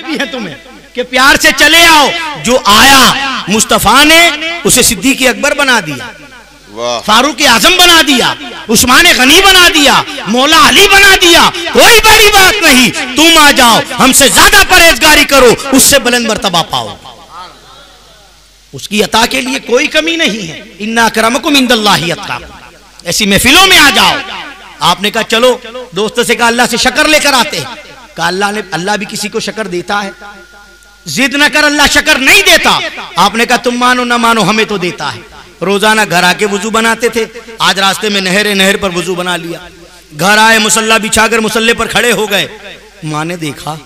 भी है तुम्हें कि प्यार से चले आओ। जो आया मुस्तफा ने उसे सिद्दीक़ अकबर बना दिया, फारूक आजम बना दिया, उस्मान गनी बना दिया, मौला अली बना दिया। कोई बड़ी बात नहीं, तुम आ जाओ, हमसे ज्यादा परहेजगारी करो, उससे बुलंद मर्तबा पाओ। उसकी अता के लिए कोई कमी नहीं है। इन्ना अकरमकुम इंदल्लाहि अत्काकुम। ऐसी महफिलों में आ जाओ। आपने कहा चलो दोस्तों से कहा अल्लाह से शक्र लेकर आते हैं। कहा अल्लाह भी किसी को शक्र देता है? जिद न कर, अल्लाह शक्र नहीं देता। आपने कहा तुम मानो ना मानो हमें तो देता है। रोजाना घर आके वुजू बनाते थे, आज रास्ते में नहर पर वुजू बना लिया। घर आए, मुसल्ला बिछाकर मुसल्ले पर खड़े हो गए। माँ ने देखा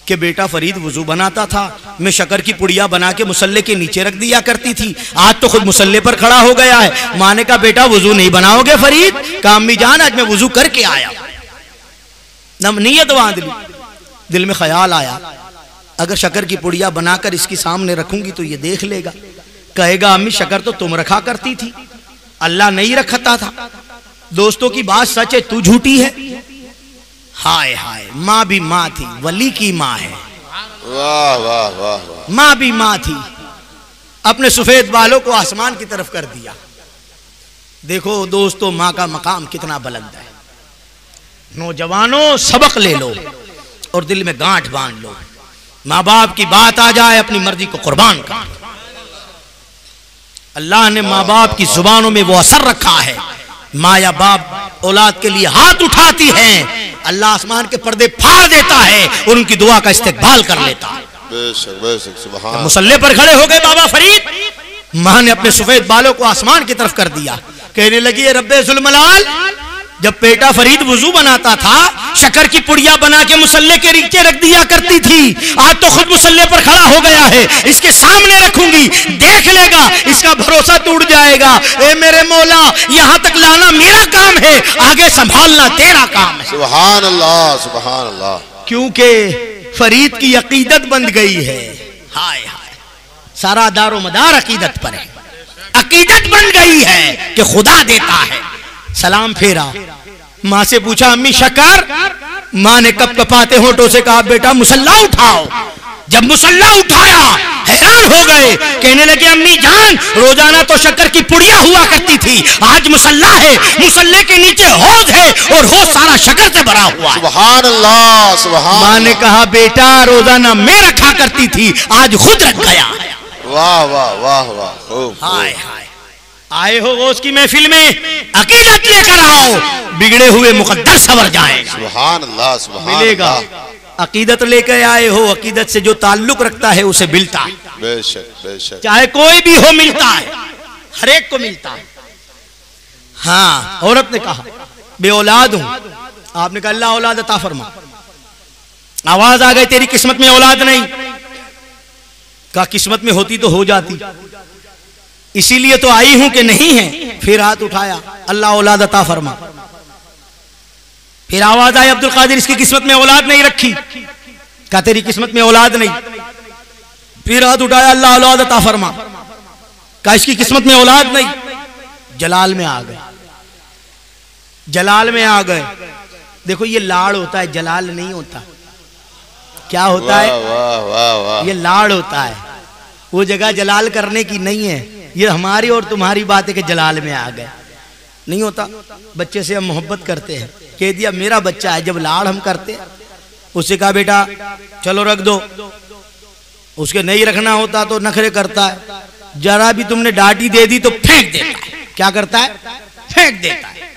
कि बेटा फरीद वुजू बनाता था, मैं शक्कर की पुड़िया बना के मुसल्ले के नीचे रख दिया करती थी, आज तो खुद मुसल्ले पर खड़ा हो गया है। माँ ने कहा बेटा वुजू नहीं बनाओगे फरीद? कहा अम्मी जान आज मैं वुजू करके आया। नीयत बांध ली, दिल में ख्याल आया अगर शक्कर की पुड़िया बनाकर इसके सामने रखूंगी तो ये देख लेगा, कहेगा अम्मी शक्कर तो तुम रखा करती थी, अल्लाह नहीं रखता था। दोस्तों की बात सच है, तू झूठी है। हाय हाय, माँ भी माँ थी, वली की माँ है। वाह वाह वाह वाह। माँ भी माँ थी, अपने सफेद बालों को आसमान की तरफ कर दिया। देखो दोस्तों, माँ का मकाम कितना बुलंद है। नौजवानों सबक ले लो और दिल में गांठ बांध लो। माँ बाप की बात आ जाए अपनी मर्जी को कुर्बान कर। अल्लाह ने माँ बाप की जुबानों में वो असर रखा है। माँ या बाप औलाद के लिए हाथ उठाती हैं, अल्लाह आसमान के पर्दे फाड़ देता है और उनकी दुआ का इस्तेकबाल कर लेता है। बेशक बेशक, सुभान। मुसल्ले पर खड़े हो गए बाबा फरीद, माँ ने अपने सफेद बालों को आसमान की तरफ कर दिया, कहने लगी रब्बे जुल्मलाल, जब बेटा फरीद वुजू बनाता था शक्कर की पुड़िया बना के मुसल्ले के नीचे रख दिया करती थी, आज तो खुद मुसल्ले पर खड़ा हो गया है, इसके सामने रखूंगी, देख लेगा, इसका भरोसा टूट जाएगा। ए मेरे मौला, यहाँ तक लाना मेरा काम है, आगे संभालना तेरा काम है। सुभान अल्लाह सुभान अल्लाह। क्योंकि फरीद की अकीदत बन गई है। हाय हाय, सारा दारो मदार अकीदत पर है। अकीदत बन गई है कि खुदा देता है। सलाम फेरा, माँ से पूछा अम्मी शक्कर? माँ ने कप कपाते होठों से कहा बेटा मुसल्ला उठाओ। जब मुसल्ला उठाया हैरान हो गए, कहने लगे अम्मी जान रोजाना तो शक्कर की पुड़िया हुआ करती थी, आज मुसल्ला है, मुसल्ले के नीचे हौज है और हौज सारा शक्कर से भरा हुआ है। सुभान अल्लाह सुभान। माँ ने कहा बेटा रोजाना मैं रखा करती थी, आज खुद रख गया। वाह वाह वाह वाह। हाय हाय, आए हो गौस की महफिल में, अकीदत लेकर आओ, बिगड़े हुए मुकद्दर सवर जाए। सुभान अल्लाह सुभान मिलेगा। अकीदत लेकर आए हो, अकीदत से जो ताल्लुक रखता है उसे मिलता है। बेशक बेशक, चाहे कोई भी हो मिलता है, हर एक को मिलता है। हाँ, औरत ने कहा बे औलाद हूं, आपने कहा अल्लाह औलाद अता फरमा। आवाज आ गई तेरी किस्मत में औलाद नहीं। कहा किस्मत में होती तो हो जाती, इसीलिए तो आई हूं कि नहीं है। फिर हाथ उठाया, अल्लाह औलाद अता फरमा। फिर आवाज आई अब्दुल कादिर इसकी किस्मत में औलाद नहीं रखी। कहा तेरी किस्मत में औलाद नहीं। फिर हाथ उठाया, अल्लाह औलाद अता फरमा। कहा इसकी किस्मत में औलाद नहीं। जलाल में आ गए, जलाल में आ गए। देखो ये लाड़ होता है, जलाल नहीं होता। क्या होता है? वाह वाह वाह। ये लाड़ होता है, वो जगह जलाल करने की नहीं है। ये हमारी और तुम्हारी बात है कि जलाल में आ गए, नहीं होता। बच्चे से हम मोहब्बत करते हैं, कह दिया मेरा बच्चा है, जब लाड़ हम करते हैं उससे कहा बेटा चलो रख दो, उसके नहीं रखना होता तो नखरे करता है। जरा भी तुमने डांटी दे दी तो फेंक देता है। क्या करता है? फेंक देता है।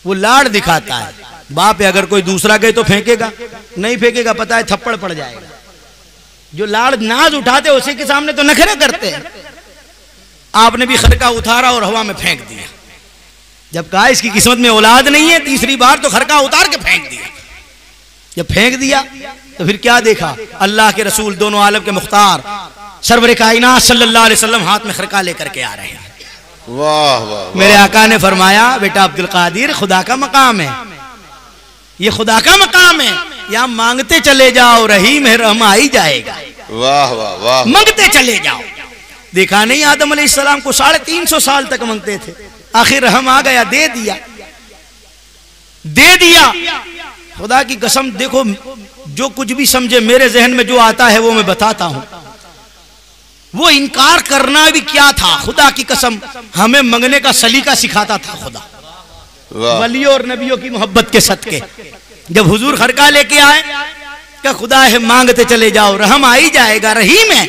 वो लाड़ दिखाता है। बाप है, अगर कोई दूसरा गए तो फेंकेगा? नहीं फेंकेगा, पता है थप्पड़ पड़ जाएगा। जो लाड़ नाज उठाते उसी के सामने तो नखरे करते हैं। आपने भी खरका उतारा और हवा में फेंक दिया। जब कहा इसकी किस्मत में औलाद नहीं है, तीसरी बार तो खरका उतार के फेंक दिया। जब फेंक दिया तो फिर क्या देखा? अल्लाह के रसूल दोनों आलम के मुख्तार सरवर कायनात सल्लल्लाहु अलैहि वसल्लम हाथ में खरका लेकर के आ रहे हैं। वाह वाह। मेरे आका ने फरमाया बेटा अब्दुल कादिर खुदा का मकाम है, ये खुदा का मकाम है, यहाँ मांगते चले जाओ, रहीम है, रहम आ ही जाएगा। वाह वाह वाह। मांगते चले जाओ। देखा नहीं आदम अलैहिस्सलाम को 350 साल तक मांगते थे, आखिर रहम आ गया, दे दिया, दे दिया। खुदा की कसम देखो जो कुछ भी समझे, मेरे जहन में जो आता है वो मैं बताता हूं। वो इनकार करना भी क्या था, खुदा की कसम हमें मंगने का सलीका सिखाता था खुदा, वलियों और नबियों की मोहब्बत के सदके। जब हुजूर खरका लेके आए, क्या खुदा है मांगते चले जाओ, रहम आ ही जाएगा, रहीम है।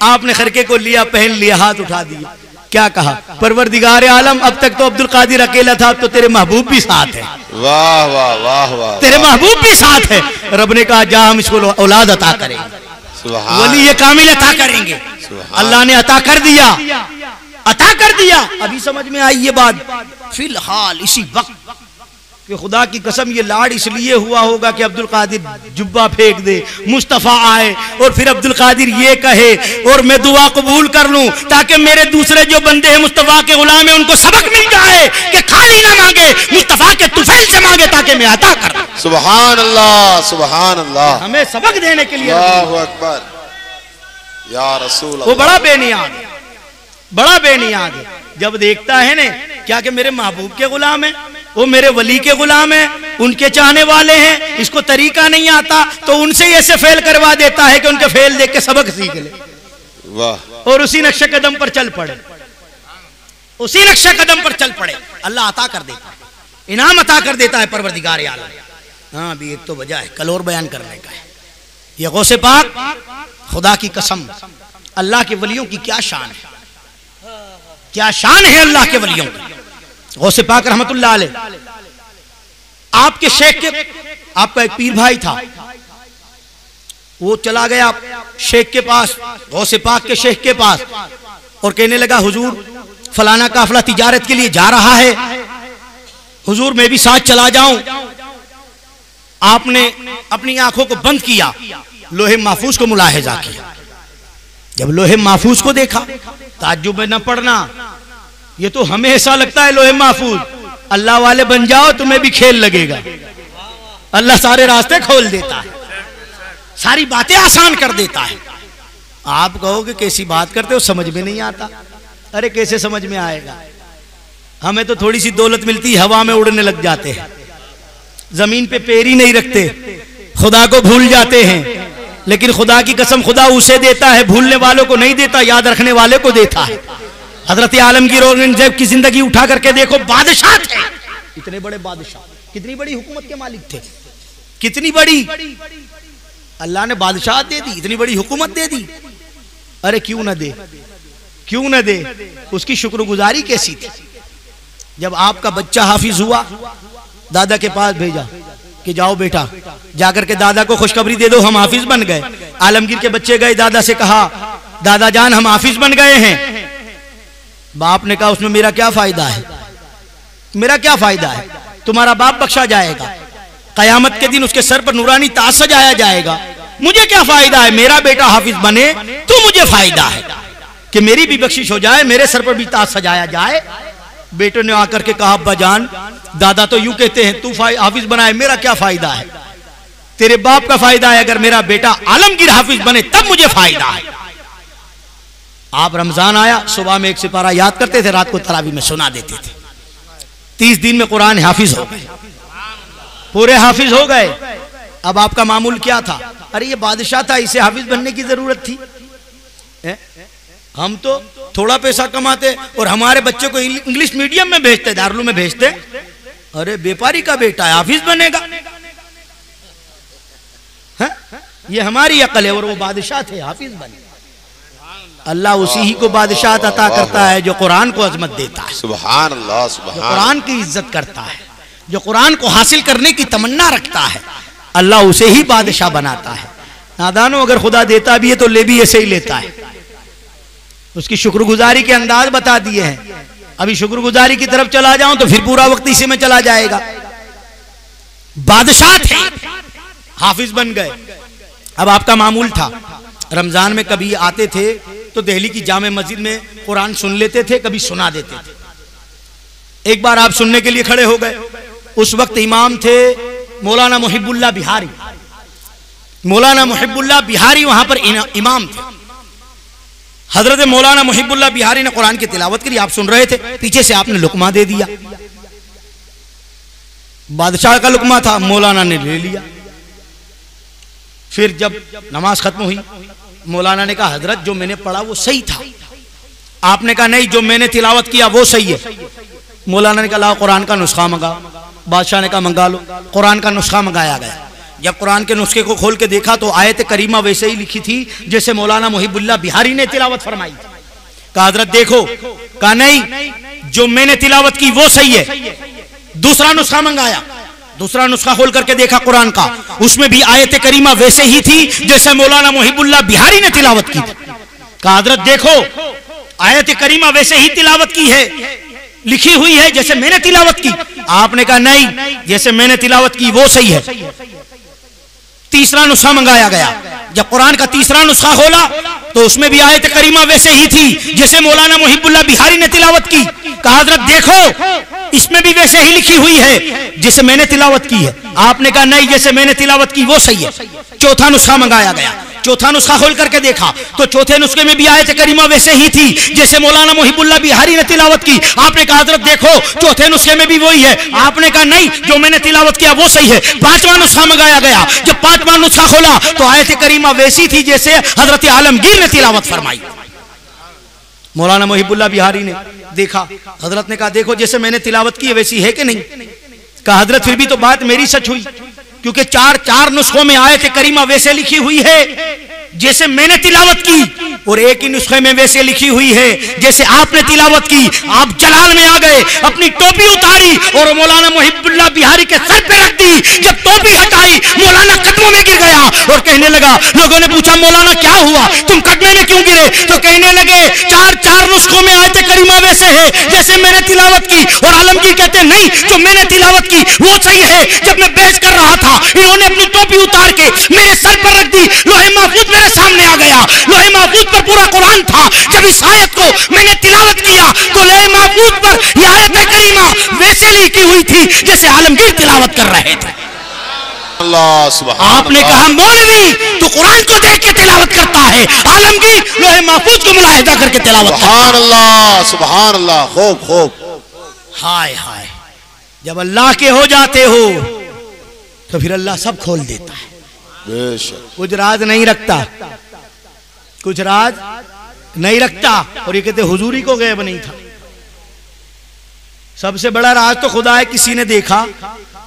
आपने खरके को लिया, पहन लिया, हाथ उठा दिया, क्या कहा, परवरदिगार आलम अब तक तो अब्दुल कादिर अकेला था, अब तो तेरे महबूब भी साथ है। वाह वाह वाह वाह, तेरे महबूब भी साथ है। रब ने कहा जा हम इसको औलाद अता करेंगे, वली ये कामिल अता करेंगे। अल्लाह ने अता कर दिया, अता कर दिया। अभी समझ में आई ये बात। फिलहाल इसी वक्त कि खुदा की कसम ये लाड इसलिए हुआ होगा कि अब्दुल कादिर जुब्बा फेंक दे, मुस्तफा आए और फिर अब्दुल कादिर ये कहे और मैं दुआ कबूल कर लूं, ताकि मेरे दूसरे जो बंदे हैं मुस्तफा के गुलाम हैं उनको सबक मिल जाए कि खाली ना मांगे, मुस्तफा के तुफैल से मांगे ताकि मैं अता कर दूं। सुभान अल्लाह, सुभान अल्लाह। हमें सबक देने के लिए अल्लाहु अकबर या रसूल अल्लाह। वो बड़ा बेनियाद है, बड़ा बेनियाद है। जब देखता है ना क्या कि मेरे महबूब के गुलाम है, वो मेरे वली के गुलाम है, उनके चाहने वाले हैं, इसको तरीका नहीं आता तो उनसे ही ऐसे फेल करवा देता है कि उनके फेल देख के सबक सीख ले। वाह। और उसी नक्शे कदम पर चल पड़े, उसी नक्शे कदम पर चल पड़े। अल्लाह अता कर देता है, इनाम अता कर देता है परवरदिगार आलम। हाँ अभी एक तो वजह है, कल और बयान करने का है। ये गौसे पाक, खुदा की कसम अल्लाह के वलियों की क्या शान है, क्या शान है अल्लाह के वलियों की। गौसे पाक रहमतुल्लाह अलैह, आपके शेख के, आपका एक पीर भाई था, वो चला गया शेख के पास, गौसे पाक के शेख के पास, और कहने लगा हुजूर फलाना काफिला तिजारत के लिए जा रहा है, हुजूर मैं भी साथ चला जाऊं। आपने अपनी आंखों को बंद किया, लोहे महफूज को मुलाहिजा किया। जब लोहे महफूज को देखा, ताज्जुब में न पड़ना, ये तो हमें ऐसा लगता है लोहे महफूज, अल्लाह वाले बन जाओ तुम्हें भी खेल लगेगा। अल्लाह सारे रास्ते खोल देता है, सारी बातें आसान कर देता है। आप कहोगे कैसी बात करते हो, समझ में नहीं आता। अरे कैसे समझ में आएगा, हमें तो थोड़ी सी दौलत मिलती, हवा में उड़ने लग जाते हैं, जमीन पे पैर ही नहीं रखते, खुदा को भूल जाते हैं। लेकिन खुदा की कसम खुदा उसे देता है, भूलने वालों को नहीं देता, याद रखने वाले को देता है। हजरत आलमगीर औरंगजेब की जिंदगी उठा करके देखो, बादशाह थे, इतने बड़े बादशाह, कितनी बड़ी हुकूमत के मालिक थे, कितनी बड़ी अल्लाह ने बादशाह दे दी, इतनी बड़ी हुकूमत दे दी। अरे क्यों न दे, क्यों न दे, उसकी शुक्रगुजारी कैसी थी। जब आपका बच्चा हाफिज हुआ, दादा के पास भेजा कि जाओ बेटा जाकर के दादा को खुशखबरी दे दो हम हाफिज बन गए। आलमगीर के बच्चे गए, दादा से कहा दादा जान हम हाफिज बन गए हैं। बाप ने कहा उसमें मेरा क्या फायदा है, मेरा क्या फायदा है, तुम्हारा बाप बख्शा जाएगा, कयामत के दिन उसके सर पर नूरानी ताज सजाया जाएगा, मुझे क्या फायदा है, मेरा बेटा हाफिज बने तो मुझे फायदा है कि मेरी भी बख्शिश हो जाए, मेरे सर पर भी ताज सजाया जाए। बेटे ने आकर के कहा अब्बा जान दादा तो यूं कहते हैं तू हाफिज बनाए, मेरा क्या फायदा है, तेरे बाप का फायदा है, अगर मेरा बेटा आलमगीर हाफिज बने तब मुझे फायदा है। आप रमजान आया, सुबह में एक सिपारा याद करते थे, रात को तरावी में सुना देते थे। 30 दिन में कुरान हाफिज हो गए, पूरे हाफिज हो गए। अब आपका मामूल क्या था, अरे ये बादशाह था, इसे हाफिज बनने की जरूरत थी। हम तो थोड़ा पैसा कमाते और हमारे बच्चे को इंग्लिश मीडियम में भेजते, दारुल में भेजते। अरे व्यापारी का बेटा है हाफिज बनेगा, है? ये हमारी अकल है, और वो बादशाह थे हाफिज बने। अल्लाह उसी ही को बादशाह अता करता है जो कुरान को अजमत देता है, सुभान अल्लाह, सुभान, जो कुरान की इज्जत करता है, जो कुरान को हासिल करने की तमन्ना रखता है, अल्लाह उसे ही बादशाह बनाता है। नादानो अगर खुदा देता भी है तो ले भी ऐसे ही लेता है। उसकी शुक्रगुजारी के अंदाज बता दिए हैं। अभी शुक्रगुजारी की तरफ चला जाऊं तो फिर पूरा वक्त इसी में चला जाएगा। बादशाह थे, हाफिज बन गए। अब आपका मामूल था, रमजान में कभी आते थे तो दिल्ली की जामे मस्जिद में कुरान सुन लेते थे, कभी सुना देते थे। एक बार आप सुनने के लिए खड़े हो गए, उस वक्त इमाम थे मौलाना मुहिबुल्लाह बिहारी। मौलाना मुहिबुल्लाह बिहारी वहां पर इमाम थे। हजरत मौलाना मुहिबुल्लाह बिहारी ने कुरान की तिलावत करी, आप सुन रहे थे, पीछे से आपने लुकमा दे दिया। बादशाह का लुकमा था, मौलाना ने ले लिया। फिर जब नमाज खत्म हुई, मौलाना ने कहा हजरत जो मैंने पढ़ा वो सही था। आपने कहा नहीं, जो मैंने तिलावत किया वो सही है। मौलाना ने कहा लाओ कुरान का नुस्खा मंगाओ। बादशाह ने कहा मंगा लो। कुरान का नुस्खा मंगाया गया। जब कुरान के नुस्खे को खोल के देखा तो आयत करीमा वैसे ही लिखी थी जैसे मौलाना मुहिबुल्लाह बिहारी ने तिलावत फरमाई। कहा हजरत देखो। कहा नहीं, जो मैंने तिलावत की वो सही है। दूसरा नुस्खा मंगाया। दूसरा नुस्खा खोल करके देखा कुरान का, उसमें भी आयत करीमा वैसे ही थी जैसे मौलाना मुहिबुल्लाह बिहारी ने तिलावत की थी। कहा हजरत देखो, आयत करीमा वैसे ही तिलावत की है, लिखी हुई है जैसे मैंने तिलावत की। आपने कहा नहीं, जैसे मैंने तिलावत की वो सही है। तीसरा नुस्खा मंगाया गया। जब कुरान का तीसरा नुस्खा खोला तो उसमें भी आयत करीमा वैसे ही थी जैसे मौलाना मुहिबुल्लाह बिहारी ने तिलावत की। कहा हजरत देखो, इसमें भी वैसे ही लिखी हुई है जैसे मैंने तिलावत की है। आपने कहा नहीं, जैसे मैंने तिलावत की वो सही है। चौथा नुस्खा मंगाया गया। चौथा नुस्खा खोल करके देखा तो चौथे नुस्खे में भी आयत करीमा वैसे ही थी जैसे मौलाना मुहिबुल्लाह बिहारी ने तिलावत की। आपने कहा हजरत देखो, चौथे नुस्खे में भी वही है। आपने कहा नहीं, जो मैंने तिलावत किया वो सही है। पांचवा नुस्खा मंगाया गया। जब पांचवा नुस्खा खोला तो आयत करीमा वैसी थी जैसे हजरत आलमगीर ने तिलावत फरमाई। मौलाना मुहिबुल्लाह बिहारी ने देखा, हजरत ने कहा देखो, जैसे मैंने तिलावत की है वैसी है कि नहीं। कहा हजरत फिर भी तो बात मेरी सच हुई, क्योंकि चार नुस्खों में आयत करीमा वैसे लिखी हुई है जैसे मैंने तिलावत की, और एक ही नुस्खे में वैसे लिखी हुई है जैसे आपने तिलावत की। आप जलाल में आ गए, अपनी टोपी उतारी और मौलाना मुहिबुल्लाह बिहारी के सर पे रख दी। जब टोपी हटाई, मौलाना कदमों में गिर गया और कहने लगा, लोगों ने पूछा मौलाना क्या हुआ, तुम कदमे में क्यों गिरे? तो कहने लगे चार नुस्खों में आयत करीमा वैसे है जैसे मैंने तिलावत की। और आलमगीर कहते नहीं, जो मैंने तिलावत की वो सही है। जब मैं बहस कर रहा था, इन्होंने अपनी टोपी उतार के मेरे सर पर रख दी। लोहे महफूज मेरे सामने आ गया। लोहे महफूज पर पूरा कुरान था। जब इस आयत को मैंने तिलावत किया तो लोहे महफूज पर यह आयत करीमा वैसे लिखी हुई थी जैसे आलमगीर तिलावत कर रहे थे। अल्लाह सुभान। आपने कहा मौलवी तो कुरान को देख के तिलावत करता है, आलमगीर लोहे महफूज को मुलाहिजा करके तिलावत करता है। सुभान अल्लाह, सुभान अल्लाह, खूब खूब। हाय हाय, जब अल्लाह के हो जाते हो तो फिर अल्लाह सब खोल देता है। कुछ राज नहीं रखता, कुछ राज नहीं रखता। और ये कहते हुजूरी को गैब नहीं था। सबसे बड़ा राज तो खुदा है, किसी ने देखा,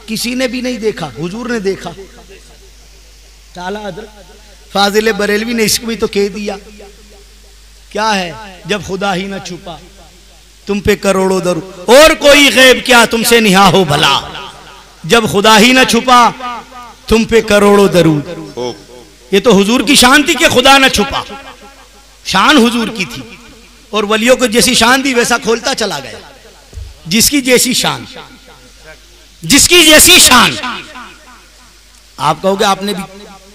किसी ने भी नहीं देखा, हुजूर ने देखा। ताला हज़रत फाजिल बरेलवी ने इसको भी तो कह दिया, क्या है, जब खुदा ही ना छुपा तुम पे करोड़ों दरूद, और कोई गैब क्या तुमसे निहा हो भला। जब खुदा ही ना छुपा तुम पे करोड़ों दरूद। ये तो हुजूर की शान थी कि खुदा ना छुपा, शान हुजूर की थी। और वलियों को जैसी शान थी वैसा खोलता चला गया। जिसकी जैसी शान, जिसकी जैसी शान। आप कहोगे आपने भी,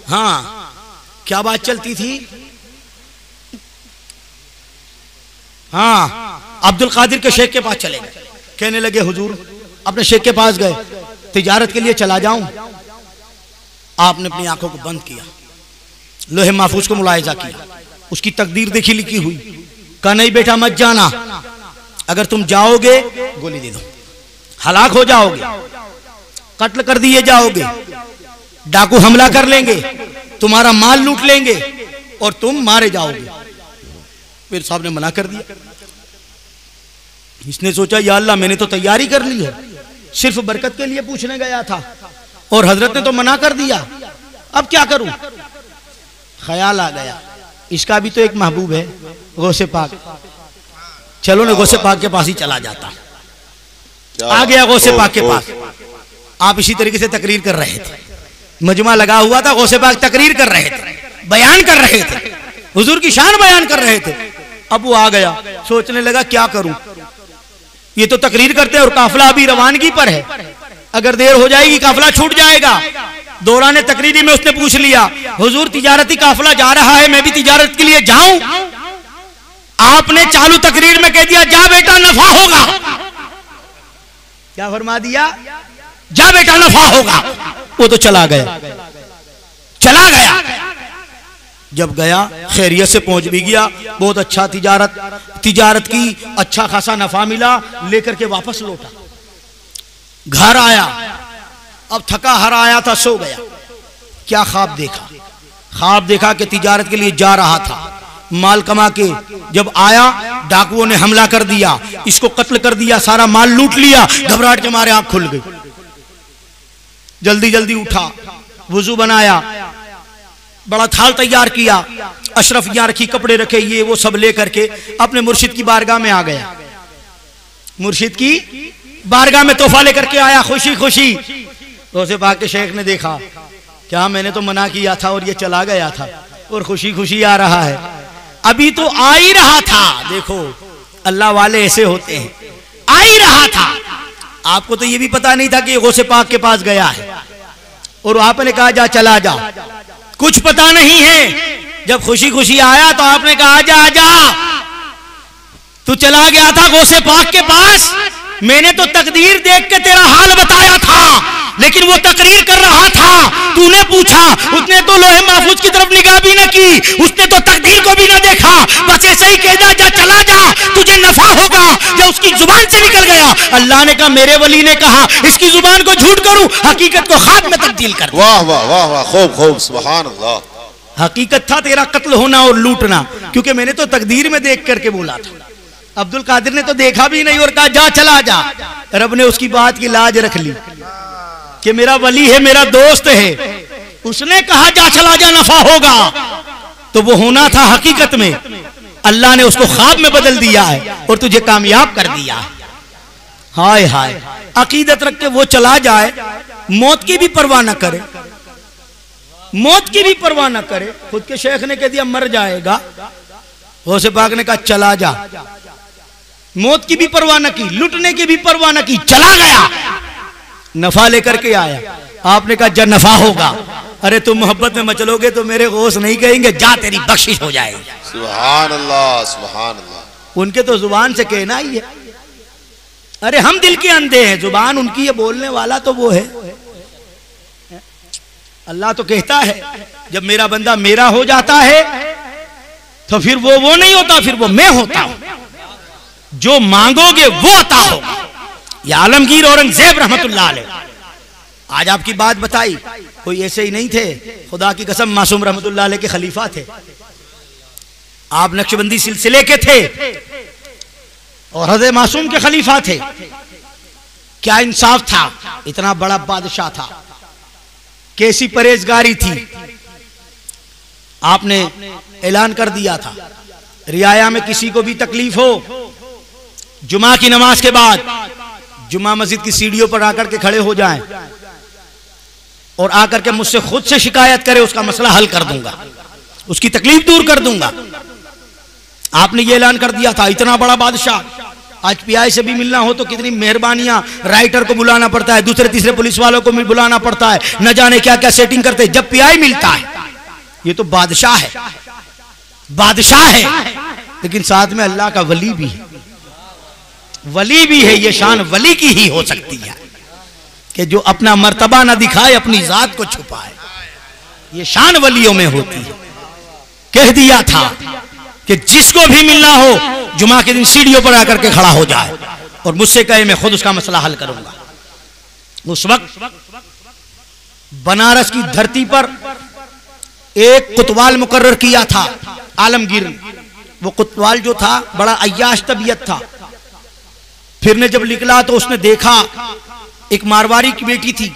हाँ क्या बात चलती थी, हाँ अब्दुल कादिर के शेख के पास चले गए, कहने लगे हुजूर अपने शेख के पास गए, तिजारत के लिए चला जाऊं। आपने अपनी आंखों को बंद किया, लोहे महफूज को मुलाहिजा किया, उसकी तकदीर देखी लिखी हुई। कहा नहीं बेटा मत जाना, अगर तुम जाओगे गोली दे दो, हलाक हो जाओगे, कत्ल कर दिए जाओगे, डाकू हमला कर लेंगे, तुम्हारा माल लूट लेंगे और तुम मारे जाओगे। फिर साहब ने मना कर दिया। इसने सोचा या अल्लाह मैंने तो तैयारी कर ली है, सिर्फ बरकत के लिए पूछने गया था और हजरत ने तो मना कर दिया, अब क्या करूं। ख्याल आ गया इसका भी तो एक महबूब है गौसे पाक, चलो ना गौसे पाक के पास ही चला जाता। आ गया गौसे पाक के पास। आप इसी तरीके से तकरीर कर रहे थे, मजमा लगा हुआ था, गौसे पाक तकरीर कर रहे थे, बयान कर रहे थे, हुजूर की शान बयान कर रहे थे। अब वो आ गया, सोचने लगा क्या करूं, ये तो तकरीर करते हैं और काफिला अभी रवानगी पर है, अगर देर हो जाएगी काफिला छूट जाएगा। दौरान तकरीरी में उसने पूछ लिया हुजूर तिजारती काफिला जा रहा है, मैं भी तिजारत के लिए जाऊं। आपने चालू तकरीर में कह दिया जा बेटा नफा होगा। क्या फरमा दिया, जा बेटा नफा होगा। वो तो चला गया, चला गया। जब गया खैरियत से पहुंच भी गया, बहुत अच्छा तिजारत की, अच्छा खासा नफा मिला, लेकर के वापस लौटा। घर आया, अब थका हरा आया था, सो गया। क्या ख्वाब देखा, ख्वाब देखा कि तिजारत के लिए जा रहा था, माल कमा के जब आया डाकुओं ने हमला कर दिया, इसको कत्ल कर दिया, सारा माल लूट लिया। घबराहट के मारे आंख खुल गई, जल्दी जल्दी उठा, वुजू बनाया, बड़ा थाल तैयार किया, अशरफियां रखी, कपड़े रखे, ये वो सब लेकर के अपने मुर्शिद की बारगाह में आ गया। मुर्शिद की बारगाह में तोहफा लेकर के आया, खुशी खुशी। गौसे पाक के शेख ने देखा, क्या मैंने तो मना किया था और ये चला गया था और खुशी खुशी आ रहा है, अभी तो आ ही रहा था। देखो अल्लाह वाले ऐसे होते हैं, आ ही रहा था। आपको तो ये भी पता नहीं था कि गौसे पाक के पास गया है और आपने कहा जा चला जा, कुछ पता नहीं है। जब खुशी खुशी आया तो आपने कहा आजा आजा, तू चला गया था गौसे पाक के पास, मैंने तो तकदीर देख के तेरा हाल बताया था, लेकिन वो तकरीर कर रहा था, तूने पूछा, उसने तो लोहे महफूज की तरफ निगाह भी न की, उसने तो तकदीर को भी न देखा, बस ऐसे ही कह जा चला जा, तुझे नफा होगा। जब उसकी जुबान से निकल गया, अल्लाह ने कहा, मेरे वली ने कहा इसकी जुबान को झूठ करूं, हकीकत को ख्वाब में तब्दील कर। वाह वाह वाह वाह, खूब खूब, सुभान अल्लाह। हकीकत था तेरा कत्ल होना और लूटना, क्योंकि मैंने तो तकदीर में देख करके बोला था। अब्दुल कादिर ने तो देखा भी नहीं और कहा जा चला जा। रब ने उसकी बात की लाज रख ली कि मेरा वली है, मेरा दोस्त है, उसने कहा जा चला जा, नफा होगा, तो वो होना था हकीकत में। अल्लाह ने उसको ख्वाब में बदल दिया है और तुझे कामयाब कर दिया है। हाय हाय, अकीदत रख के वो चला जाए, मौत की भी परवाह न करे, मौत की भी परवाह न करे। खुद के शेख ने कह दिया मर जाएगा, गौसे पाक ने कहा चला जा, मौत की भी परवाह न की, लुटने की भी परवाह न की, चला गया, नफा लेकर के आया। आपने कहा जब नफा होगा, अरे तुम मोहब्बत में मचलोगे तो मेरे गौस नहीं कहेंगे जा तेरी बख्शिश हो जाएगी। सुभान अल्लाह, सुभान अल्लाह। उनके तो जुबान से कहना ही है, अरे हम दिल के अंधे हैं, जुबान उनकी है, बोलने वाला तो वो है। अल्लाह तो कहता है जब मेरा बंदा मेरा हो जाता है तो फिर वो नहीं होता, फिर वो मैं होता हूं, जो मांगोगे वो अता होगा। ये आलमगीर औरंगजेब रहमतुल्लाह अलैह, आज आपकी बात बताई, कोई ऐसे ही नहीं थे, खुदा की कसम मासूम रहमतुल्लाह अलैह के खलीफा थे, आप नक्शबंदी सिलसिले के थे और हज़रत मासूम के खलीफा थे। क्या इंसाफ था, इतना बड़ा बादशाह था, कैसी परहेजगारी थी। आपने ऐलान कर दिया था रियाया में किसी को भी तकलीफ हो, जुमा की नमाज के बाद जुमा मस्जिद की सीढ़ियों पर आकर के खड़े हो जाएं और आकर के मुझसे खुद से शिकायत करे, उसका मसला हल कर दूंगा, उसकी तकलीफ दूर कर दूंगा। आपने ये ऐलान कर दिया था। इतना बड़ा बादशाह, आज पीआई से भी मिलना हो तो कितनी मेहरबानियां, राइटर को बुलाना पड़ता है, दूसरे तीसरे पुलिस वालों को भी बुलाना पड़ता है, न जाने क्या क्या सेटिंग करते हैं, जब पीआई मिलता है। ये तो बादशाह है, बादशाह है, लेकिन साथ में अल्लाह का वली भी है, वली भी है। ये शान वली की ही हो सकती है कि जो अपना मर्तबा ना दिखाए, अपनी जात को छुपाए, ये शान वलियों में होती है। कह दिया था कि जिसको भी मिलना हो जुमा के दिन सीढ़ियों पर आकर के खड़ा हो जाए और मुझसे कहे मैं खुद उसका मसला हल करूंगा। उस वक्त बनारस की धरती पर एक कुतवाल मुकर्रर किया था आलमगीर ने। वो कुतवाल जो था बड़ा अय्याश तबीयत था। फिर ने जब निकला तो उसने देखा एक मारवाड़ी की बेटी थी,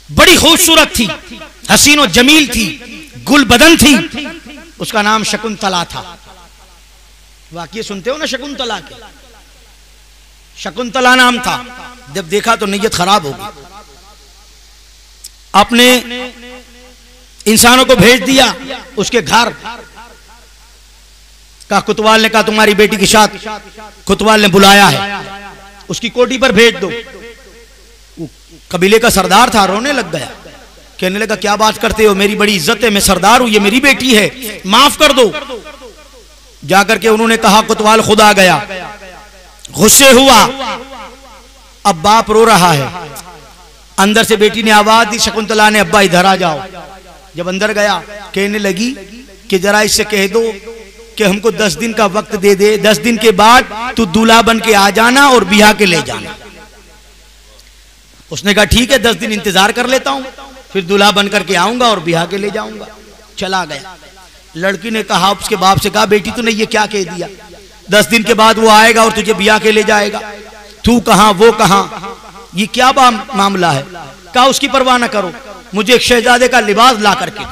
बड़ी खूबसूरत थी, हसीन और जमील थी, गुल बदन थी, उसका नाम शकुंतला था। वाकई सुनते हो ना शकुंतला के, शकुंतला नाम था। जब देखा तो नीयत खराब हो गई, अपने इंसानों को भेज दिया उसके घर। का कुतवाल ने कहा तुम्हारी बेटी के साथ कुतवाल ने बुलाया है, उसकी कोठी पर भेज दो। कबीले का सरदार था, रोने लग गया, कहने लगा क्या बात करते हो, मेरी बड़ी इज्जत है, मैं सरदार हूं, ये मेरी बेटी है, माफ कर दो। जाकर के उन्होंने कहा कुतवाल खुद आ गया, गुस्से हुआ, अब बाप रो रहा है। अंदर से बेटी ने आवाज दी, शकुंतला ने, अब्बा इधर आ जाओ। जब अंदर गया कहने लगी कि जरा इससे कह दो कि हमको 10 दिन का वक्त दे दे, 10 दिन के बाद तू दूल्हा बन के आ जाना और बिहा के ले जाना। उसने कहा ठीक है, 10 दिन इंतजार कर लेता हूं, फिर दूल्हा बन करके आऊंगा और बिहा के ले जाऊंगा। चला गया। लड़की ने कहा उसके बाप से, कहा बेटी तूने ये क्या कह दिया, 10 दिन के बाद वो आएगा और तुझे ब्याह के ले जाएगा, तू कहां वो कहां, ये क्या मामला है। कहा उसकी परवाह ना करो, मुझे एक शहजादे का लिबास ला करके।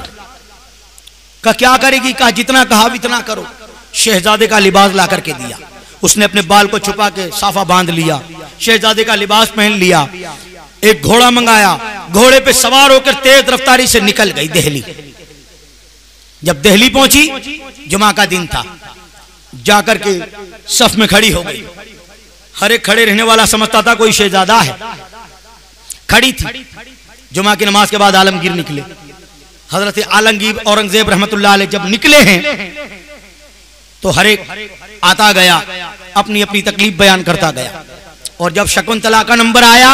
कहा क्या करेगी, कहा जितना कहा इतना करो। शहजादे का लिबास ला करके दिया। उसने अपने बाल को छुपा के साफा बांध लिया, शहजादे का लिबास पहन लिया, एक घोड़ा मंगाया, घोड़े पे सवार होकर तेज रफ्तारी से निकल गई दिल्ली। जब दिल्ली पहुंची, जुमा का दिन था, जाकर के सफ में खड़ी हो गई। हर एक खड़े रहने वाला समझता था कोई शहजादा है। खड़ी थी। जुमा की नमाज के बाद आलमगीर निकले। हजरत आलमगीर औरंगजेब रहमतुल्लाह अलैह जब निकले हैं तो हर एक आता गया, अपनी अपनी तकलीफ बयान करता गया। और जब शकुंतला का नंबर आया,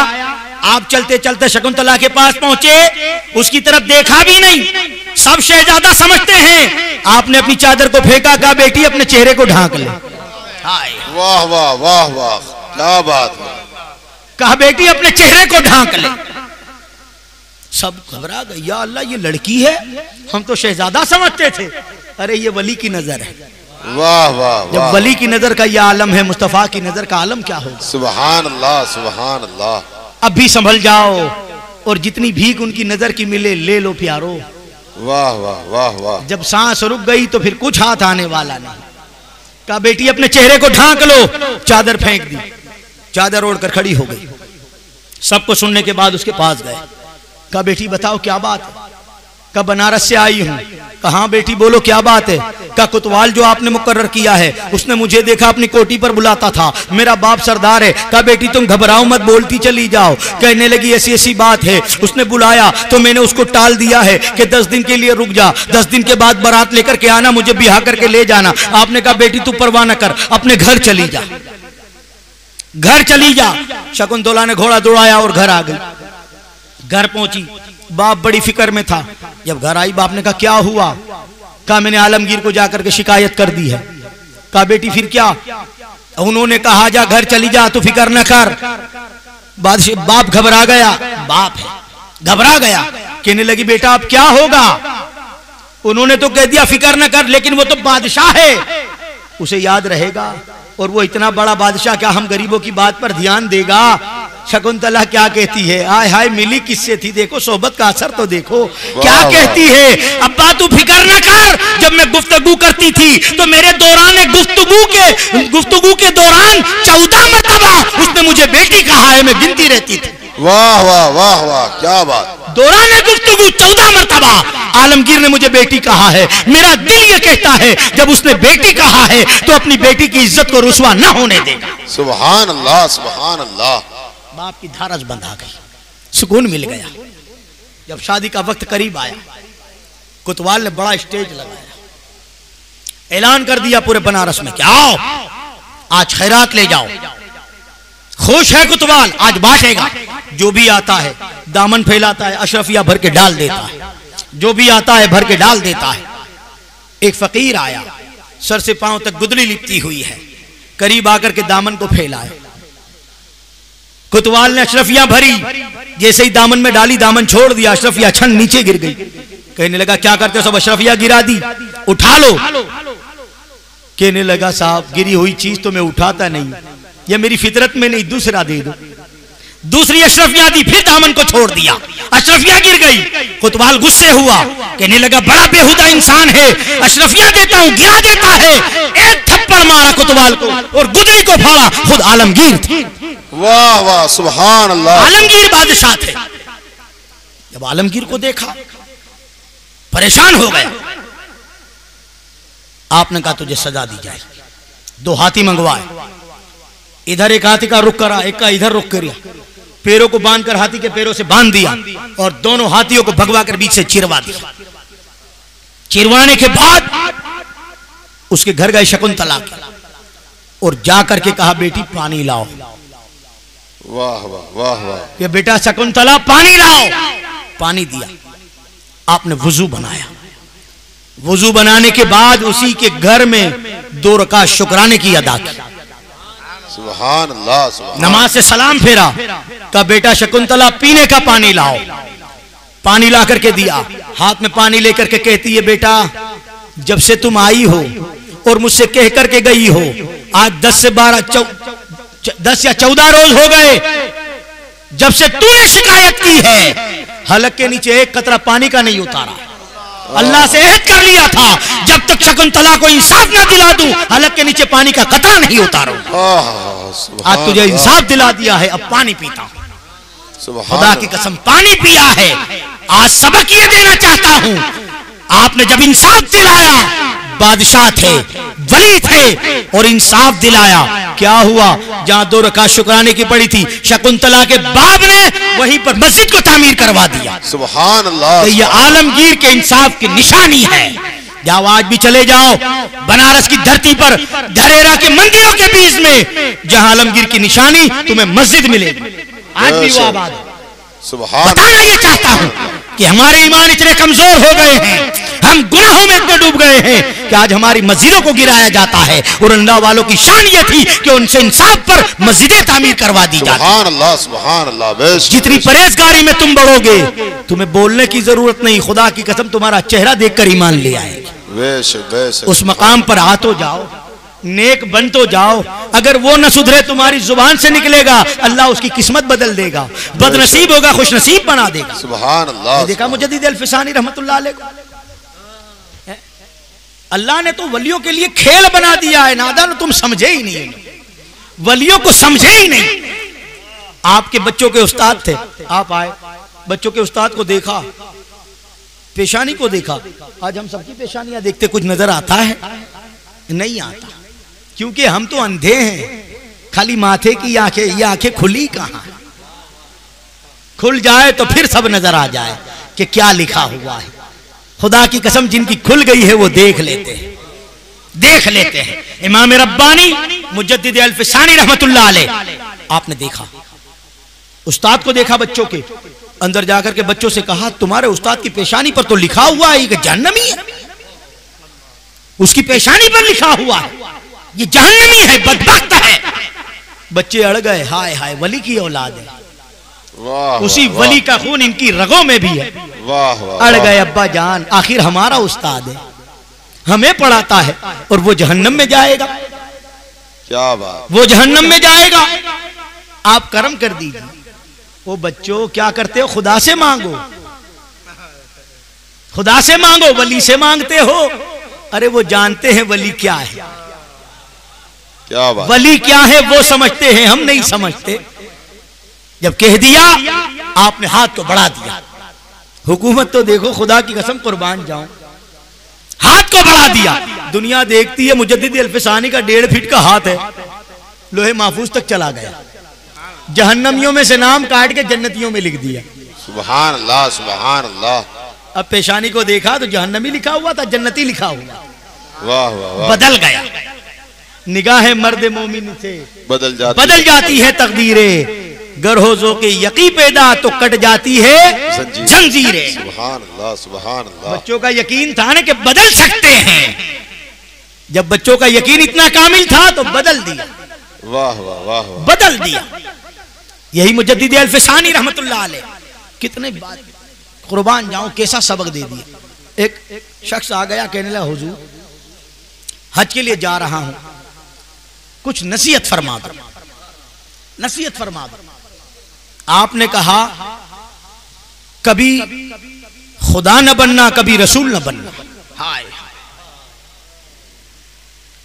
आप चलते चलते शकुंतला के पास पहुंचे, उसकी तरफ देखा भी नहीं। सब शहजादा समझते हैं। आपने अपनी चादर को फेंका, कहा बेटी अपने चेहरे को ढांक ले। वाह वाह वाह वाह, क्या बात है। कहा बेटी अपने चेहरे को ढांक ले। सब घबरा गए, या अल्लाह ये लड़की है, हम तो शहजादा समझते थे, अरे ये वली की नजर है। वाह वाह, जब वली की नजर का यह आलम है, मुस्तफा की नजर का आलम क्या होगा। सुभान अल्लाह सुभान अल्लाह। अब भी संभल जाओ और जितनी भीख उनकी नजर की मिले ले लो प्यारो। वाह वाह वाह वाह। जब सांस रुक गई तो फिर कुछ हाथ आने वाला नहीं। कहा बेटी अपने चेहरे को ढांक लो। चादर फेंक दी, चादर ओढ़कर खड़ी हो गई। सबको सुनने के बाद उसके पास गए। कहा बेटी बताओ क्या बात है। कहा बनारस से आई हूं। कहा बेटी बोलो क्या बात है। कहा कोतवाल जो आपने मुकर्रर किया है, उसने मुझे देखा अपनी कोठी पर बुलाता था, मेरा बाप सरदार है। कहा बेटी तुम घबराओ मत, बोलती चली जाओ। कहने लगी ऐसी ऐसी बात है, उसने बुलाया तो मैंने उसको टाल दिया है कि 10 दिन के लिए रुक जा, 10 दिन के बाद बारात लेकर के आना, मुझे ब्याह करके ले जाना। आपने कहा बेटी तू परवाह न कर, अपने घर चली जा, घर चली जा। शकुंतला ने घोड़ा दौड़ाया और घर आ गई। घर पहुंची, बाप बड़ी फिक्र में था। जब घर आई, बाप ने कहा क्या हुआ। कहा मैंने आलमगीर को जाकर के शिकायत कर दी है। कहा बेटी फिर क्या। उन्होंने कहा जा घर चली जा, तू फिक्र न कर। बाप घबरा गया, बाप है घबरा गया। कहने लगी बेटा अब क्या होगा। उन्होंने तो कह दिया फिक्र न कर, लेकिन वो तो बादशाह है, उसे याद रहेगा। और वो इतना बड़ा बादशाह क्या हम गरीबों की बात पर ध्यान देगा। शकुंतला क्या कहती है, आय हाय मिली किससे थी, देखो सोहबत का असर तो देखो। क्या कहती है, अब्बा तू फिक्र न कर, जब मैं गुफ्तगू करती थी तो मेरे दौरान गुफ्तगू के दौरान 14 मरतबा उसने मुझे बेटी कहा है, मैं गिनती रहती थी। वाह वाह वाह वाह, क्या बात। दौरान गुफ्तगू 14 मरतबा आलमगीर ने मुझे बेटी कहा है। मेरा दिल ये कहता है जब उसने बेटी कहा है तो अपनी बेटी की इज्जत को रुसवा न होने देगा। सुभान अल्लाह सुभान अल्लाह। बाप की धारस बंद आ गई, सुकून मिल गया। जब शादी का वक्त करीब आया, कोतवाल ने बड़ा स्टेज लगाया, ऐलान कर दिया पूरे बनारस में कि आओ आज खैरात ले जाओ। खुश है कोतवाल, आज बांटेगा। जो भी आता है दामन फैलाता है, अशरफिया भर के डाल देता है, जो भी आता है भर के डाल देता है। एक फकीर आया, सर से पांव तक गुदली लिपटी हुई है, करीब आकर के दामन को फैलाया। कोतवाल ने अशरफिया भरी, जैसे ही दामन में डाली दामन छोड़ दिया, अशरफिया छन नीचे गिर गई। कहने लगा क्या करते हो, सब अशरफिया गिरा दी, उठा लो। कहने लगा साहब गिरी हुई चीज तो मैं उठाता नहीं, ये मेरी फितरत में नहीं, दूसरा दे दो। दूसरी अशरफिया दी, फिर दामन को छोड़ दिया, अशरफिया गिर गई। कोतवाल गुस्से हुआ, कहने लगा बड़ा बेहुदा इंसान है, अशरफिया देता हूं गिरा देता है। एक थप्पड़ मारा कोतवाल को और गुदड़ी को फाड़ा, खुद आलमगीर थे। वाह वाह सुभान अल्लाह। आलमगीर बादशाह थे। जब आलमगीर को देखा परेशान हो गया। आपने कहा तुझे सजा दी जाए। 2 हाथी मंगवाए, इधर एक हाथी का रुख करा, एक का इधर रुख करिया, पैरों को बांधकर हाथी के पैरों से बांध दिया और दोनों हाथियों को भगवा कर बीच से चिरवा दिया। चिरवाने के बाद उसके घर गए शकुंतला और जाकर के कहा बेटी पानी लाओ। वाह वाह वाह वाह। ये बेटा शकुंतला पानी लाओ। पानी दिया, आपने वुजू बनाया। वुजू बनाने के बाद उसी के घर में 2 रकात शुक्राने की अदा की। सुभान अल्लाह। नमाज से सलाम फेरा, कहा बेटा शकुंतला पीने का पानी लाओ। पानी ला करके दिया, हाथ में पानी लेकर के कहती है बेटा जब से तुम आई हो और मुझसे कह करके गई हो, आज 10 या 14 रोज हो गए जब से तूने शिकायत की है, हलक के नीचे एक कतरा पानी का नहीं उतारा। अल्लाह से अहद कर लिया था जब तक शकुंतला को इंसाफ ना दिला दूं हलक के नीचे पानी का कतरा नहीं उतारूंगा। आज तुझे इंसाफ दिला दिया है, अब पानी पीता हूं। खुदा की कसम पानी पिया है। आज सबक ये देना चाहता हूं, आपने जब इंसाफ दिलाया, बादशाह थे, वली थे और इंसाफ दिलाया, क्या हुआ? जहां 2 रकात शुक्राने की पड़ी थी, शकुंतला के बाप ने वहीं पर मस्जिद को तामीर करवा दिया। सुभान अल्लाह। तो ये आलमगीर के इंसाफ की निशानी है। जाओ आज भी चले जाओ बनारस की धरती पर धरेरा के मंदिरों के बीच में, जहां आलमगीर की निशानी तुम्हें मस्जिद मिलेगी, आज भी वो आबाद है। बताना ये चाहता हूं कि हमारे ईमान इतने कमजोर हो गए हैं, हम गुनाहों में इतने डूब गए हैं कि आज हमारी मस्जिदों को गिराया जाता है। और अल्लाह वालों की शान ये थी कि उनसे इंसाफ पर मस्जिदें तामीर करवा दी जाती। सुभान अल्लाह, सुभान अल्लाह। जितनी परहेजगारी में तुम बढ़ोगे, तुम्हें बोलने की जरूरत नहीं, खुदा की कसम तुम्हारा चेहरा देखकर ईमान ले आएगा। उस मकाम पर आ तो जाओ, नेक बन तो जाओ। अगर वो न सुधरे, तुम्हारी जुबान से निकलेगा, अल्लाह उसकी किस्मत बदल देगा, बदनसीब होगा खुशनसीब बना देगा। सुभान अल्लाह। देखा मुजद्दिद अल-फिसानी रहमतुल्लाह अलैह को, अल्लाह ने तो वलियों के लिए खेल बना दिया है। नादान तुम समझे ही नहीं, वलियों को समझे ही नहीं। आपके बच्चों के उस्ताद थे, आप आए, बच्चों के उस्ताद को देखा, पेशानी को देखा। आज हम सबकी पेशानियां देखते, कुछ नजर आता है? नहीं आता, क्योंकि हम तो अंधे हैं। खाली माथे की आंखें, ये आंखें खुली कहां? खुल जाए तो फिर सब नजर आ जाए कि क्या लिखा हुआ है। खुदा की कसम जिनकी खुल गई है वो देख लेते हैं, देख लेते हैं। इमाम रब्बानी मुजद्दिद अल-फिसानी रहमतुल्लाह अलैह, आपने देखा, उस्ताद को देखा, बच्चों के अंदर जाकर के बच्चों से कहा तुम्हारे उस्ताद की पेशानी पर तो लिखा हुआ है कि जहन्नमी है। उसकी पेशानी पर लिखा हुआ है ये जहन्नमी है, बदबख्त है। बच्चे अड़ गए, हाय हाय वली की औलाद है, उसी वली का खून इनकी रगों में भी है। अड़ गए अब्बा जान, आखिर हमारा उस्ताद है, हमें पढ़ाता है और वो जहन्नम में जाएगा। क्या बात, वो जहन्नम में जाएगा, आप कर्म कर दीजिए। वो बच्चों क्या करते हो? खुदा से मांगो, खुदा से मांगो, वली से मांगते हो। अरे वो जानते हैं वली क्या है, क्या बात, वली क्या है वो समझते हैं, हम नहीं समझते। जब कह दिया आपने हाथ को बढ़ा दिया। हुकूमत तो देखो, खुदा की कसम कुर्बान जाऊं, हाथ को बढ़ा दिया। दुनिया देखती है मुजद्दिद अल-फिसानी का 1.5 फीट का हाथ है, लोहे महफूज तक चला गया। जहन्नमियों में से नाम काट के जन्नतियों में लिख दिया। सुभान अल्लाह, सुभान अल्लाह। अब पेशानी को देखा तो जहन्नमी लिखा हुआ था, जन्नती लिखा हुआ। वाह वाह वाह। बदल गया। निगाह मर्द मोमिन से बदल जाती है तकदीरें, गरहोजों के यकी पैदा तो कट जाती है जंजीरें। सुभान अल्लाह, सुभान अल्लाह। बच्चों का यकीन था ना कि बदल सकते हैं, जब बच्चों का यकीन इतना कामिल था तो बदल दिया। वाह वाह वाह वाह, बदल दिया। यही मुजद्दिद अल-फिसानी रहमतुल्लाह अलैह, कितने बात कुर्बान जाऊं, कैसा सबक दे दिया। एक शख्स आ गया, कहने लगा हुजूर हज के लिए जा रहा हूं, कुछ नसीहत फरमा दो, नसीहत फरमा दो। आपने कहा कभी खुदा न बनना, कभी रसूल न बनना। हाय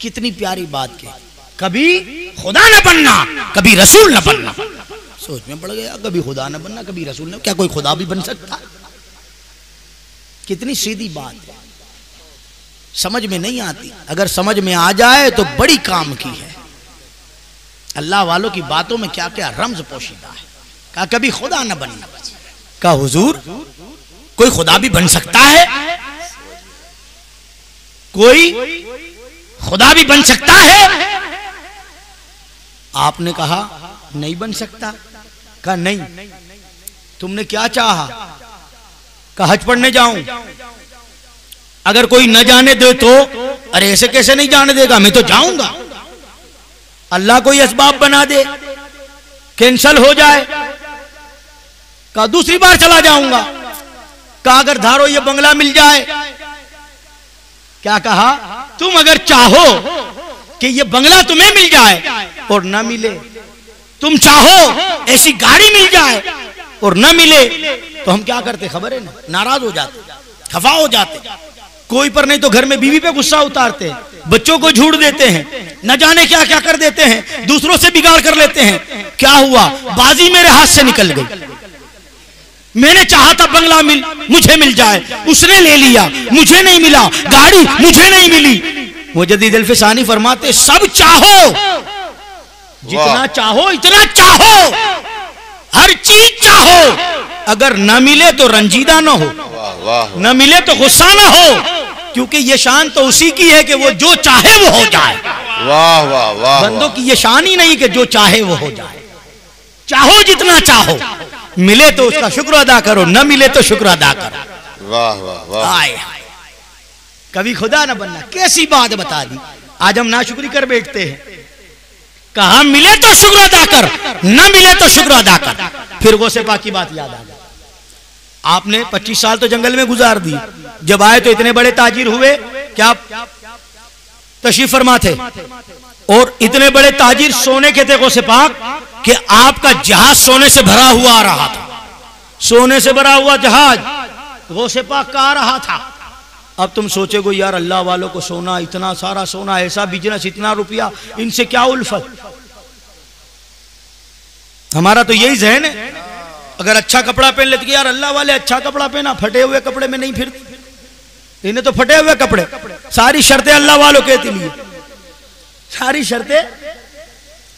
कितनी प्यारी बात की, कभी खुदा न बनना, कभी रसूल न बनना। सोच में पड़ गया, कभी खुदा न बनना, कभी रसूल न, क्या कोई खुदा भी बन सकता? कितनी सीधी बात है, समझ में नहीं आती। अगर समझ में आ जाए तो बड़ी काम की है। अल्लाह वालों की बातों में क्या क्या रम्ज पोशीदा है। कहा कभी खुदा न बनना। कहा हुजूर कोई खुदा भी बन सकता है? कोई खुदा भी बन सकता है? आपने कहा नहीं बन सकता। कहा नहीं, तुमने क्या चाहा? कहा हज पढ़ने जाऊं। अगर कोई न जाने दे तो? अरे ऐसे कैसे नहीं जाने देगा, मैं तो जाऊंगा। अल्लाह कोई असबाब बना दे, कैंसल हो जाए। कहा दूसरी बार चला जाऊंगा। कहा अगर धारो ये बंगला मिल जाए, क्या कहा, तुम अगर चाहो कि ये बंगला तुम्हें मिल जाए और ना मिले, तुम चाहो ऐसी गाड़ी मिल जाए और ना मिले, तो हम क्या करते खबर है ना, नाराज हो जाते, खफा हो जाते, कोई पर नहीं तो घर में बीवी पे गुस्सा उतारते हैं, बच्चों को झूठ देते हैं, न जाने क्या क्या कर देते हैं, दूसरों से बिगाड़ कर लेते हैं। क्या हुआ, बाजी मेरे हाथ से निकल गई। मैंने चाहा था बंगला मुझे मिल जाए, उसने ले लिया, मुझे नहीं मिला, गाड़ी मुझे नहीं मिली। मुजद्दिद अल्फसानी फरमाते सब चाहो, जितना चाहो इतना चाहो, हर चीज चाहो, अगर न मिले तो रंजीदा न हो, न मिले तो गुस्सा न हो, क्योंकि ये शान तो उसी की है कि वो जो चाहे वो हो जाए। वाह वाह वाह, बंदों की ये शान ही नहीं कि जो चाहे वो हो जाए। चाहो जितना चाहो, मिले तो उसका शुक्र अदा करो, न मिले तो शुक्र अदा करो। वाह वाह वाह, आए कभी खुदा न बनना, कैसी बात बता दी। आज हम नाशुक्री कर बैठते हैं। कहा मिले तो शुक्र अदा कर, न मिले तो शुक्र अदा कर। फिर गौसे पाक की बात याद आ गई। आपने 25 साल तो जंगल में गुजार दी, जब आए तो इतने बड़े ताजिर हुए, क्या तशरीफ फरमा थे, और इतने बड़े ताजिर सोने के थे गौसे पाक कि आपका जहाज सोने से भरा हुआ आ रहा था, सोने से भरा हुआ जहाज गौसे पाक का आ रहा था। अब तुम सोचोगे यार अल्लाह वालों को सोना, इतना सारा सोना, ऐसा बिजनेस, इतना रुपया, इनसे क्या उल्फत। हमारा तो यही ज़हन है, अगर अच्छा कपड़ा पहन लेते कि यार अल्लाह वाले अच्छा कपड़ा पहना, फटे हुए कपड़े में नहीं फिरते, इन्हें तो फटे हुए कपड़े, सारी शर्तें अल्लाह वालों के लिए, सारी शर्तें।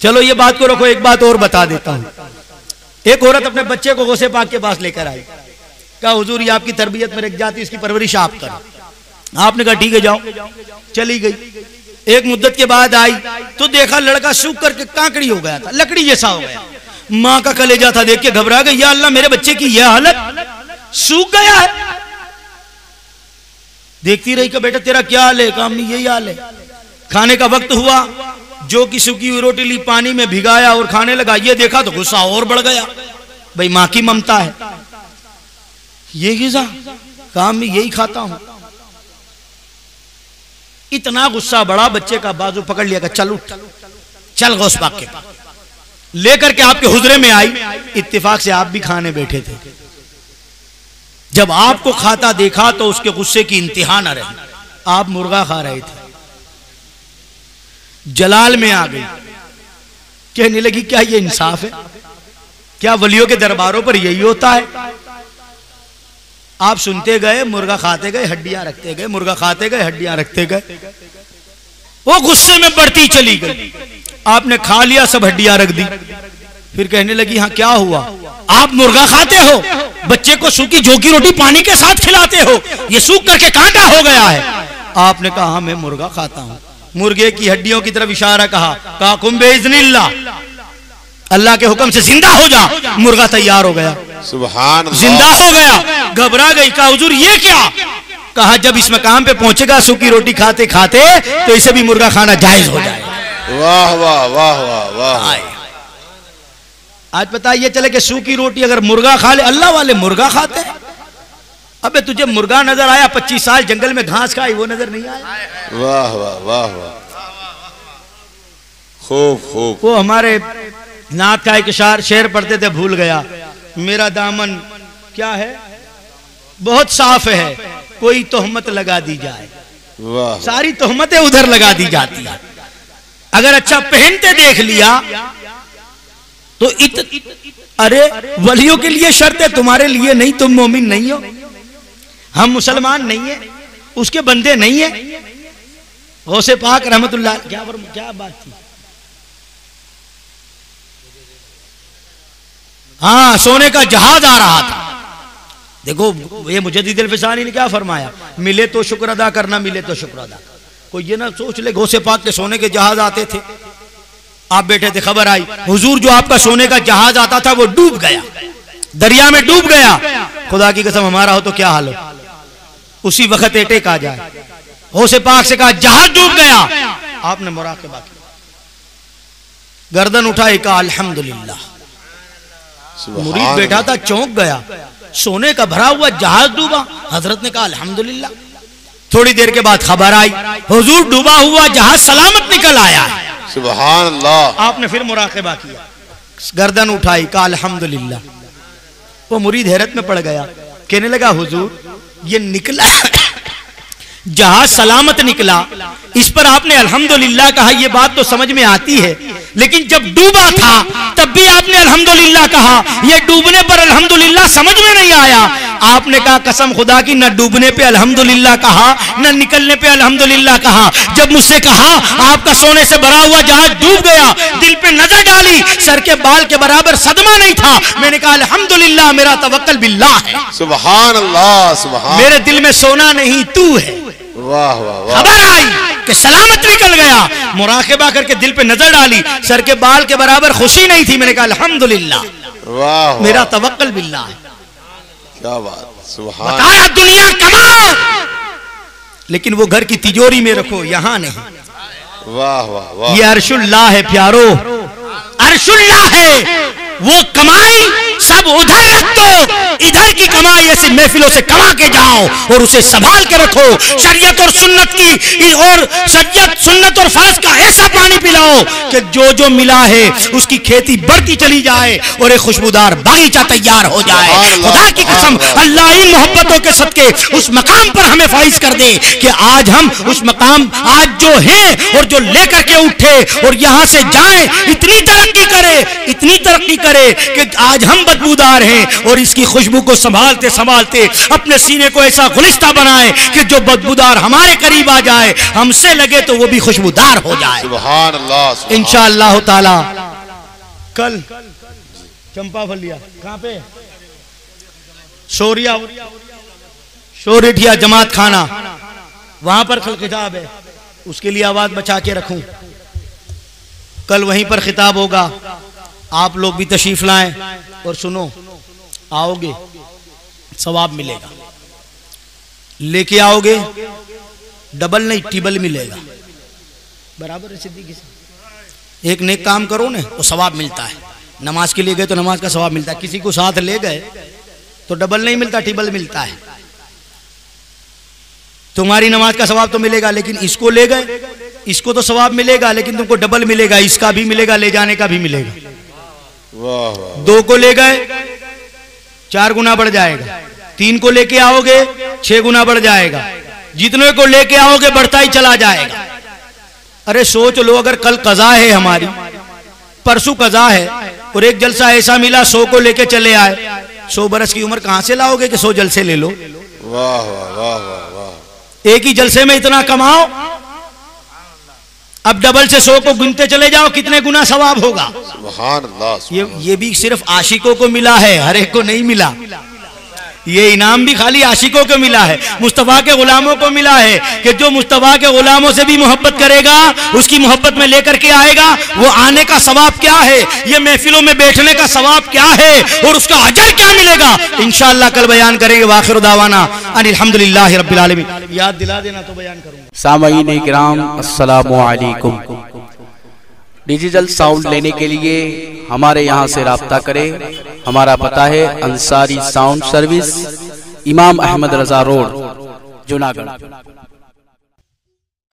चलो ये बात को रखो, एक बात और बता देता हूं। एक औरत अपने बच्चे को गौसे पाक के पास लेकर आई, कहा हुजूर ये आपकी तरबियत में रख जाती, इसकी परवरिश आप करें। आपने कहा ठीक है जाओ, चली गई। एक मुद्दत के बाद आई तो देखा लड़का सूख करके कांकड़ी हो गया था, लकड़ी जैसा हो गया। माँ का कलेजा था, देख के घबरा गई, या अल्लाह मेरे बच्चे की यह हालत, सूख गया है। देखती रही कि बेटा तेरा क्या हाल है, काम नहीं यही हाल है। खाने का वक्त हुआ, जो की सूखी हुई रोटी ली, पानी में भिगाया और खाने लगा। ये देखा तो गुस्सा और बढ़ गया, भाई माँ की ममता है, ये गिज़ा काम में यही खाता हूं। इतना गुस्सा बढ़ा, बच्चे का बाजू पकड़ लिया, चल उठ, चल गौस पाक के पास लेकर के आपके हुजरे में आई। इत्तेफाक से आप भी खाने बैठे थे। जब आपको खाता देखा तो उसके गुस्से की इंतहा न रही। आप मुर्गा खा रहे थे, जलाल में आ गई, कहने लगी क्या ये इंसाफ है, क्या वलियों के दरबारों पर यही होता है। आप सुनते गए, मुर्गा खाते गए, हड्डियां रखते गए, मुर्गा खाते गए, हड्डियां रखते गए। वो गुस्से में बढ़ती चली गई। आपने खा लिया, सब हड्डियां रख दी। फिर कहने लगी हाँ क्या हुआ, आप मुर्गा खाते हो, बच्चे को सूखी जौ की रोटी पानी के साथ खिलाते हो, ये सूख करके कांटा हो गया है। आपने कहा हाँ मैं मुर्गा खाता हूं। मुर्गे की हड्डियों की तरफ इशारा कहा कुंबे इज़्निल्लाह, अल्लाह के हुक्म से जिंदा हो जा। मुर्गा तैयार हो गया, सुभान अल्लाह, जिंदा हो गया। घबरा गई, कहा हुजूर ये क्या। कहा जब इस मकाम पे पहुंचेगा सूखी रोटी खाते खाते तो इसे भी मुर्गा खाना जायज हो जाएगा। वाह वाह वाह वाह वाह। आज पता ये चले कि सूखी रोटी अगर मुर्गा खा ले, अल्लाह वाले मुर्गा खाते हैं। अबे तुझे मुर्गा नजर आया, 25 साल जंगल में घास खाई, वो नजर नहीं आया। वाह वाह वाह वाह, खूब खूब। वो हमारे नाथ का एक शेर पढ़ते थे, भूल गया। मेरा दामन क्या है, बहुत साफ है, कोई तोहमत लगा दी जाए। वाह, सारी तोहमतें उधर लगा दी जाती है। अगर अच्छा पहनते देख लिया तो अरे वलियों के लिए शर्त है, तुम्हारे लिए नहीं, तुम मोमिन नहीं हो, हम मुसलमान नहीं है, उसके बंदे नहीं है। गौसे पाक रहमतुल्लाह, क्या बात थी। हाँ सोने का जहाज आ रहा था। देखो ये मुजद्दिद अल्फसानी ने क्या फरमाया, मिले तो शुक्र अदा करना, मिले तो शुक्र अदा। कोई ये ना सोच ले गौसे पाक के सोने के जहाज आते थे, आप बैठे थे, खबर आई हुजूर जो आपका सोने का जहाज आता था वो डूब गया, दरिया में डूब गया। खुदा की कसम हमारा हो तो क्या हाल हो। उसी वक्त अटैक आ जाए। गौसे पाक से कहा जहाज डूब गया। आपने मुराक़बा किया, गर्दन उठाई, कहा अल्हम्दुलिल्लाह। मुरीद बैठा था, चौंक गया, सोने का भरा हुआ जहाज डूबा। हजरत ने कहा अल्हम्दुलिल्लाह। थोड़ी देर के बाद खबर आई हुजूर डूबा हुआ जहाज सलामत निकल आया है। सुभान अल्लाह। आपने फिर मुराक़बा किया, गर्दन उठाई, कहा अल्हम्दुलिल्लाह। वो मुरीद हैरत में पड़ गया, कहने लगा हुजूर ये निकला जहाज सलामत निकला, इस पर आपने अल्हम्दुलिल्लाह कहा, ये बात तो समझ में आती है, लेकिन जब डूबा था तब भी आपने अल्हम्दुलिल्लाह कहा, ये डूबने पर अल्हम्दुलिल्लाह समझ में नहीं आया। आपने कहा कसम खुदा की, न डूबने पे अल्हम्दुलिल्लाह कहा, न निकलने पे अल्हम्दुलिल्लाह कहा। जब मुझसे कहा आपका सोने से भरा हुआ जहाज डूब गया, दिल पे नजर डाली, सर के बाल के बराबर सदमा नहीं था, मैंने कहा अल्हम्दुलिल्लाह, मेरा तवक्कल बिल्लाह है। सुभान अल्लाह, सुभान। मेरे दिल में सोना नहीं तू है। वाह वाह वाह। खबर आई कि सलामत निकल गया, मुराक़बा करके दिल पे नजर डाली, सर के बाल के बराबर खुशी नहीं थी, मैंने कहा अल्हम्दुलिल्लाह, वाह, मेरा तवक्कल बिल्लाह है। क्या बात, सुभान। बताया दुनिया कमाओ, लेकिन वो घर की तिजोरी में रखो, यहां नहीं। वाह वाह वाह। ये अर्शुल्लाह है प्यारो, अर्शुल्लाह है। वो कमाई सब उधर रख दो, इधर की कमाई ऐसी महफिलों से कमा के जाओ और उसे संभाल के रखो। शरीयत और सुन्नत की, और शरीयत सुन्नत और फर्ज का ऐसा पानी पिलाओ कि जो जो मिला है उसकी खेती बढ़ती चली जाए और एक खुशबूदार बागीचा तैयार हो जाए। खुदा की कसम, अल्लाह इन मोहब्बतों के सदके उस मकाम पर हमें फाइज कर दे कि आज हम उस मकाम आज जो है और जो लेकर के उठे और यहां से जाए, इतनी तरक्की करे, इतनी तरक्की करे कि आज हम बदबूदार हैं और इसकी खुशबू को संभालते संभालते अपने सीने को ऐसा गुलिस्ता बनाए कि जो बदबूदार हमारे करीब आ जाए, हमसे लगे तो वो भी खुशबूदार हो जाए। सुभान अल्लाह। इंशाअल्लाह ताला कल चंपा फलिया कहां पे, शोरिया शोरिठिया जमात खाना, वहां पर कल खिताब है, उसके लिए आवाज बचा के रखूं। कल वहीं पर खिताब होगा, आप लोग भी तशरीफ लाएं और सुनो, आओगे सवाब मिलेगा, लेके आओगे डबल नहीं ट्रिबल मिलेगा, बराबर है सिद्दीकी से। एक नेक काम करो ना तो सवाब मिलता है, नमाज के लिए गए तो नमाज का सवाब मिलता है, किसी को साथ ले गए तो डबल नहीं मिलता, ट्रिबल मिलता है। तुम्हारी नमाज का सवाब तो मिलेगा, लेकिन इसको ले गए, इसको तो सवाब मिलेगा, लेकिन तुमको डबल मिलेगा, इसका भी मिलेगा, ले जाने का भी मिलेगा। वाह वाह। 2 को ले गए 4 गुना बढ़ जाएगा, 3 को लेके आओगे 6 गुना बढ़ जाएगा, जितने को लेके आओगे बढ़ता ही चला जाएगा। अरे सोच लो, अगर कल कज़ा है हमारी, परसों कज़ा है और एक जलसा ऐसा मिला 100 को लेके चले आए, 100 बरस की उम्र कहां से लाओगे कि 100 जलसे ले लो। वाह वाह वाह वाह वाह। एक ही जलसे में इतना कमाओ, अब डबल से 100 को गिनते चले जाओ, कितने गुना सवाब होगा। सुभान अल्लाह। ये भी सिर्फ आशिकों को मिला है, हर एक को नहीं मिला। ये इनाम भी खाली आशिकों को मिला है, मुस्तफा के गुलामों को मिला है कि जो मुस्तफा के गुलामों से भी मोहब्बत करेगा, उसकी मोहब्बत में लेकर के आएगा, वो आने का सवाब क्या है, ये महफिलों में बैठने का सवाब क्या है और उसका अजर क्या मिलेगा, इंशाअल्लाह कल बयान करेंगे। वाखिर दावाना अल्हम्दुलिल्लाहि रब्बिल आलमीन। याद दिला देना तो बयान करूंगा। सामईन किराम अस्सलामु अलैकुम। डिजिटल साउंड लेने के लिए हमारे यहाँ से राब्ता करें। हमारा पता है अंसारी साउंड सर्विस, इमाम अहमद रजा रोड, जूनागढ़।